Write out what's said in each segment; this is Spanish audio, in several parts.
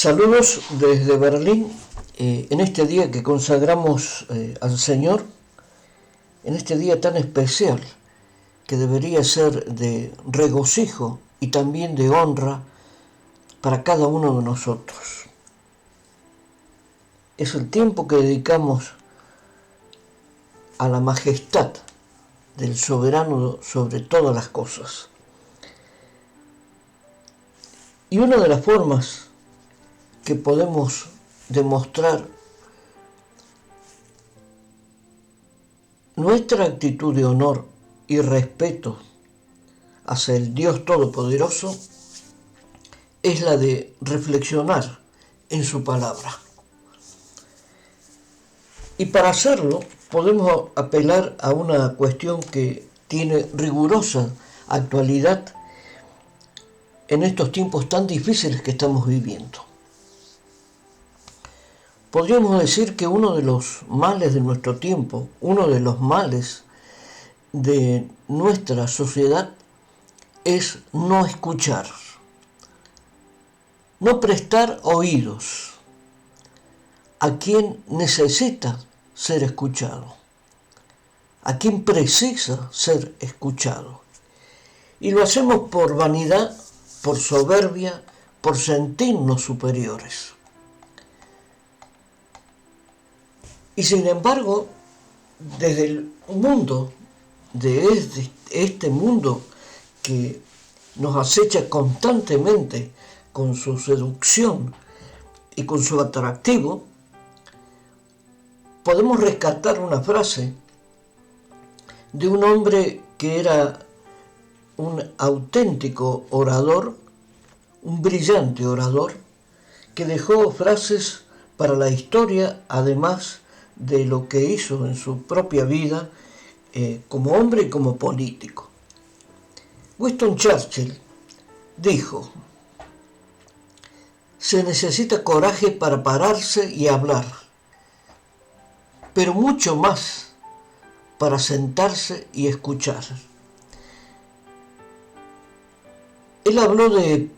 Saludos desde Berlín, en este día que consagramos al Señor, en este día tan especial que debería ser de regocijo y también de honra para cada uno de nosotros. Es el tiempo que dedicamos a la majestad del soberano sobre todas las cosas. Y una de las formas que podemos demostrar nuestra actitud de honor y respeto hacia el Dios Todopoderoso es la de reflexionar en su palabra. Y para hacerlo podemos apelar a una cuestión que tiene rigurosa actualidad en estos tiempos tan difíciles que estamos viviendo. Podríamos decir que uno de los males de nuestro tiempo, uno de los males de nuestra sociedad es no escuchar, no prestar oídos a quien necesita ser escuchado, a quien precisa ser escuchado. Y lo hacemos por vanidad, por soberbia, por sentirnos superiores. Y sin embargo, desde el mundo, de este mundo que nos acecha constantemente con su seducción y con su atractivo, podemos rescatar una frase de un hombre que era un auténtico orador, un brillante orador, que dejó frases para la historia, además de lo que hizo en su propia vida como hombre y como político. Winston Churchill dijo: se necesita coraje para pararse y hablar, pero mucho más para sentarse y escuchar. Él habló de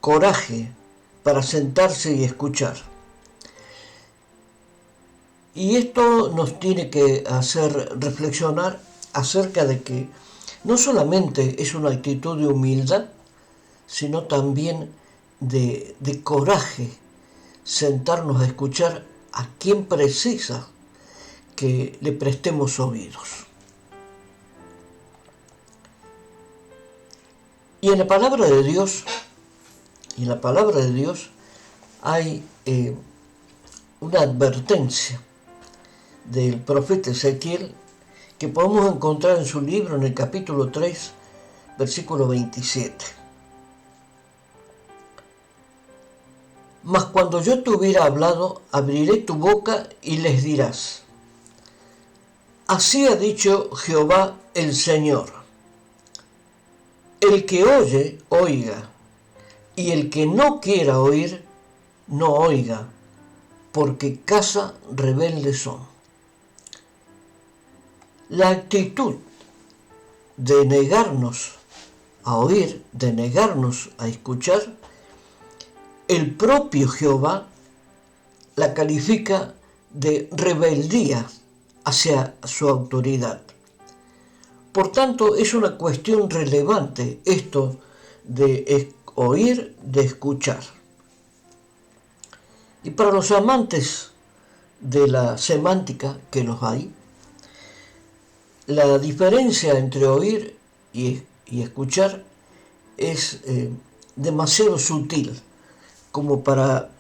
coraje para sentarse y escuchar. Y esto nos tiene que hacer reflexionar acerca de que no solamente es una actitud de humildad, sino también de coraje sentarnos a escuchar a quien precisa que le prestemos oídos. Y en la palabra de Dios, hay una advertencia del profeta Ezequiel que podemos encontrar en su libro en el capítulo 3, versículo 27. Mas cuando yo te hubiera hablado, abriré tu boca y les dirás: así ha dicho Jehová el Señor. El que oye, oiga, y el que no quiera oír, no oiga, porque casa rebelde son. La actitud de negarnos a oír, de negarnos a escuchar, el propio Jehová la califica de rebeldía hacia su autoridad. Por tanto, es una cuestión relevante esto de oír, de escuchar. Y para los amantes de la semántica, que los hay, la diferencia entre oír y escuchar es demasiado sutil como para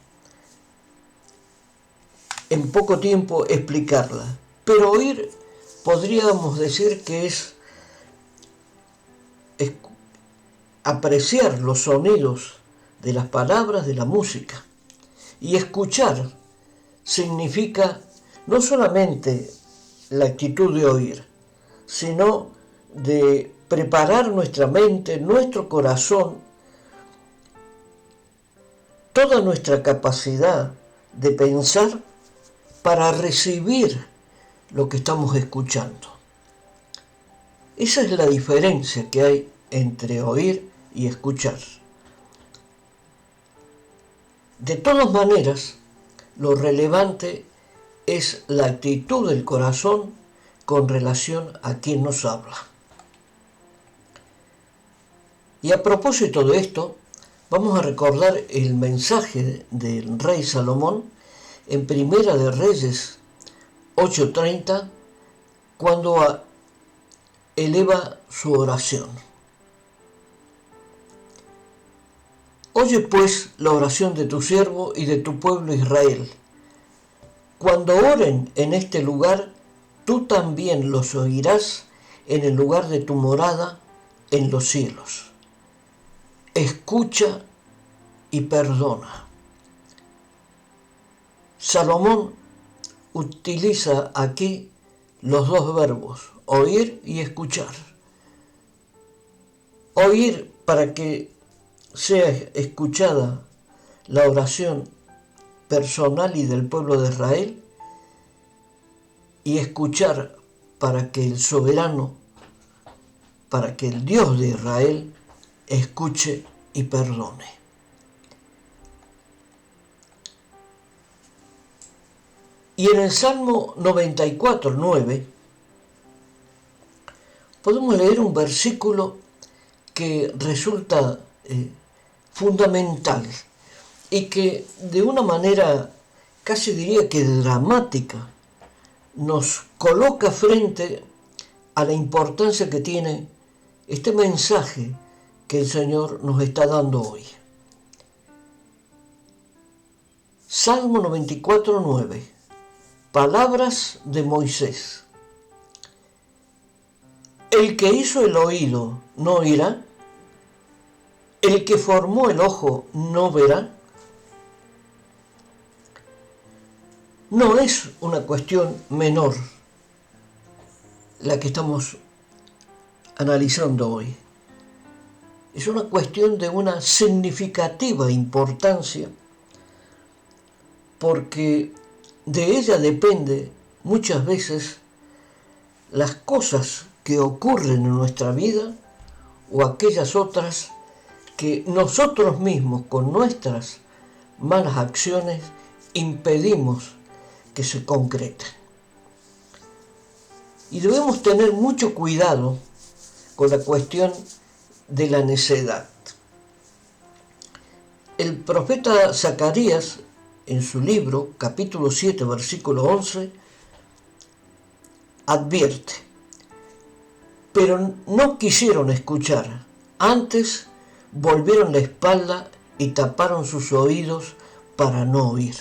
en poco tiempo explicarla. Pero oír podríamos decir que es apreciar los sonidos de las palabras, de la música. Y escuchar significa no solamente la actitud de oír, sino de preparar nuestra mente, nuestro corazón, toda nuestra capacidad de pensar para recibir lo que estamos escuchando. Esa es la diferencia que hay entre oír y escuchar. De todas maneras, lo relevante es la actitud del corazón con relación a quien nos habla. Y a propósito de esto, vamos a recordar el mensaje del rey Salomón en Primera de Reyes 8:30, cuando eleva su oración. Oye pues la oración de tu siervo y de tu pueblo Israel. Cuando oren en este lugar, tú también los oirás en el lugar de tu morada en los cielos. Escucha y perdona. Salomón utiliza aquí los dos verbos, oír y escuchar. Oír para que sea escuchada la oración personal y del pueblo de Israel, y escuchar para que el soberano, para que el Dios de Israel escuche y perdone. Y en el Salmo 94:9 podemos leer un versículo que resulta fundamental y que de una manera casi diría que dramática nos coloca frente a la importancia que tiene este mensaje que el Señor nos está dando hoy. Salmo 94:9. Palabras de Moisés. El que hizo el oído no oirá, el que formó el ojo no verá. No es una cuestión menor la que estamos analizando hoy. Es una cuestión de una significativa importancia, porque de ella depende muchas veces las cosas que ocurren en nuestra vida o aquellas otras que nosotros mismos con nuestras malas acciones impedimos que se concreten. Y debemos tener mucho cuidado con la cuestión de la necedad. El profeta Zacarías, en su libro, capítulo 7, versículo 11, advierte: pero no quisieron escuchar, antes volvieron la espalda y taparon sus oídos para no oír.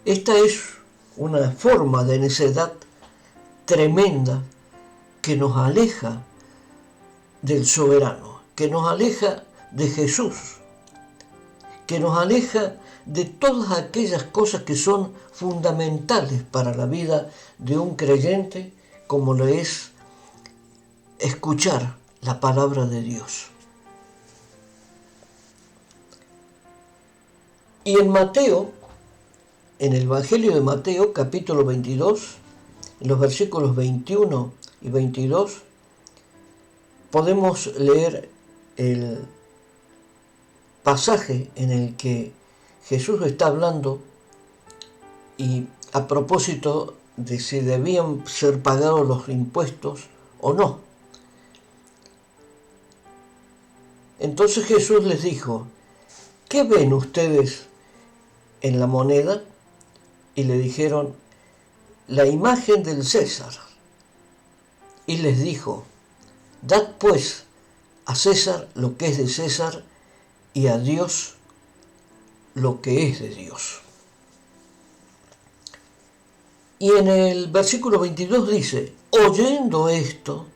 Esta es una forma de necedad tremenda que nos aleja del soberano, que nos aleja de Jesús, que nos aleja de todas aquellas cosas que son fundamentales para la vida de un creyente, como lo es escuchar la palabra de Dios. Y en Mateo, en el Evangelio de Mateo, capítulo 22, en los versículos 21 y 22, podemos leer el pasaje en el que Jesús está hablando y a propósito de si debían ser pagados los impuestos o no. Entonces Jesús les dijo: ¿qué ven ustedes en la moneda? Y le dijeron: la imagen del César. Y les dijo: dad pues a César lo que es de César y a Dios lo que es de Dios. Y en el versículo 22 dice: oyendo esto,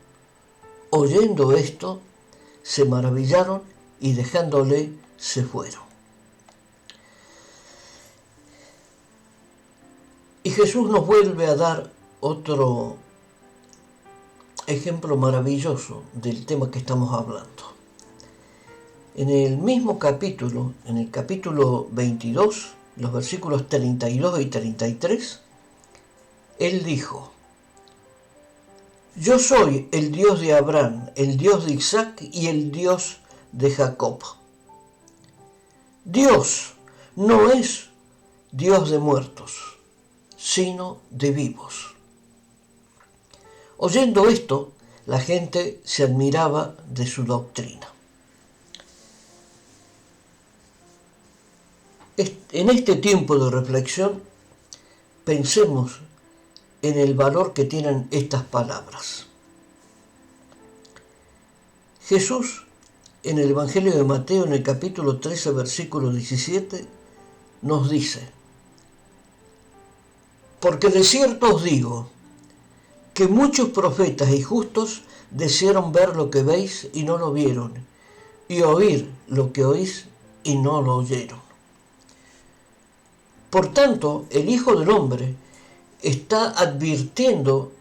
se maravillaron y dejándole se fueron. Y Jesús nos vuelve a dar otro ejemplo maravilloso del tema que estamos hablando. En el mismo capítulo, en el capítulo 22, los versículos 32 y 33, Él dijo: yo soy el Dios de Abraham, el Dios de Isaac y el Dios de Jacob. Dios no es Dios de muertos, sino de vivos. Oyendo esto, la gente se admiraba de su doctrina. En este tiempo de reflexión, pensemos en el valor que tienen estas palabras. Jesús, en el Evangelio de Mateo, en el capítulo 13, versículo 17, nos dice: porque de cierto os digo, que muchos profetas y justos desearon ver lo que veis y no lo vieron, y oír lo que oís y no lo oyeron. Por tanto, el Hijo del Hombre está advirtiendo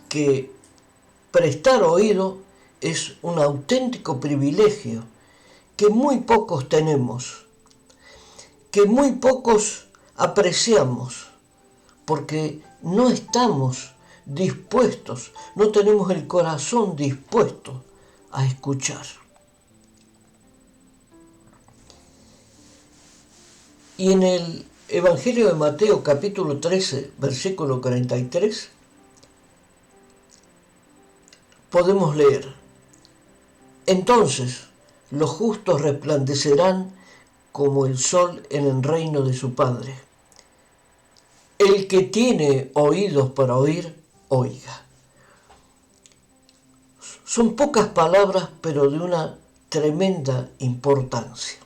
que prestar oído es un auténtico privilegio que muy pocos tenemos, que muy pocos apreciamos, porque no estamos dispuestos, no tenemos el corazón dispuesto a escuchar. Y en el Evangelio de Mateo, capítulo 13, versículo 43, podemos leer: entonces los justos resplandecerán como el sol en el reino de su Padre. El que tiene oídos para oír, oiga. Son pocas palabras, pero de una tremenda importancia.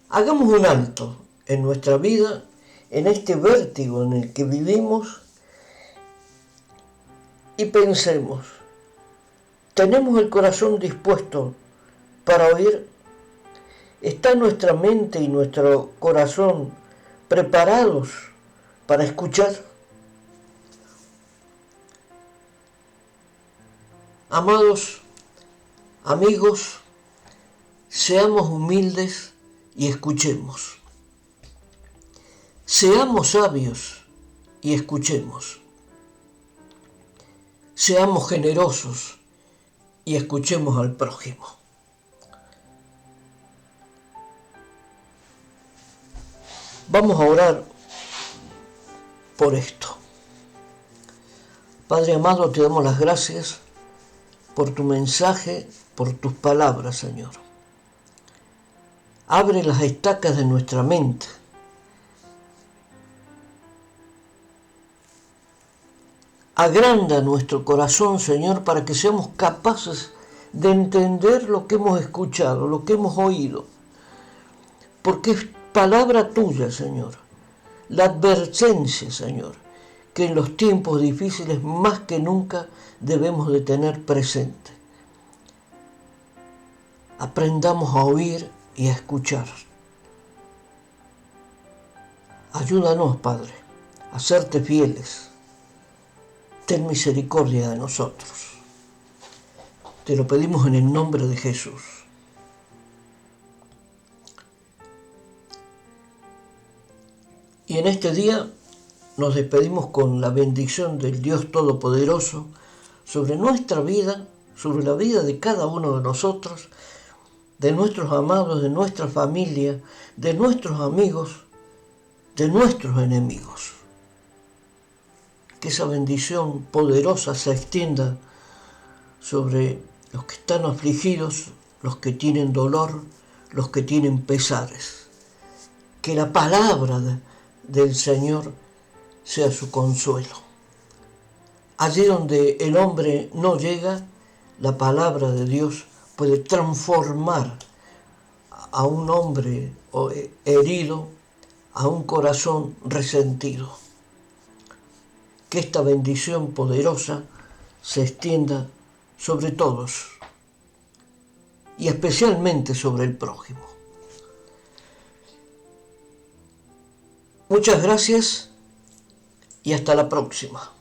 Hagamos un alto en nuestra vida, en este vértigo en el que vivimos, y pensemos: ¿tenemos el corazón dispuesto para oír? ¿Está nuestra mente y nuestro corazón preparados para escuchar? Amados amigos, seamos humildes y escuchemos. Seamos sabios y escuchemos. Seamos generosos y escuchemos al prójimo. Vamos a orar por esto. Padre amado, te damos las gracias por tu mensaje, por tus palabras, Señor. Abre las estacas de nuestra mente. Agranda nuestro corazón, Señor, para que seamos capaces de entender lo que hemos escuchado, lo que hemos oído. Porque es palabra tuya, Señor. La advertencia, Señor, que en los tiempos difíciles más que nunca debemos de tener presente. Aprendamos a oír y a escuchar. Ayúdanos, Padre, a serte fieles. Ten misericordia de nosotros. Te lo pedimos en el nombre de Jesús. Y en este día nos despedimos con la bendición del Dios Todopoderoso sobre nuestra vida, sobre la vida de cada uno de nosotros, de nuestros amados, de nuestra familia, de nuestros amigos, de nuestros enemigos. Que esa bendición poderosa se extienda sobre los que están afligidos, los que tienen dolor, los que tienen pesares. Que la palabra del Señor sea su consuelo. Allí donde el hombre no llega, la palabra de Dios puede transformar a un hombre herido, a un corazón resentido. Que esta bendición poderosa se extienda sobre todos y especialmente sobre el prójimo. Muchas gracias y hasta la próxima.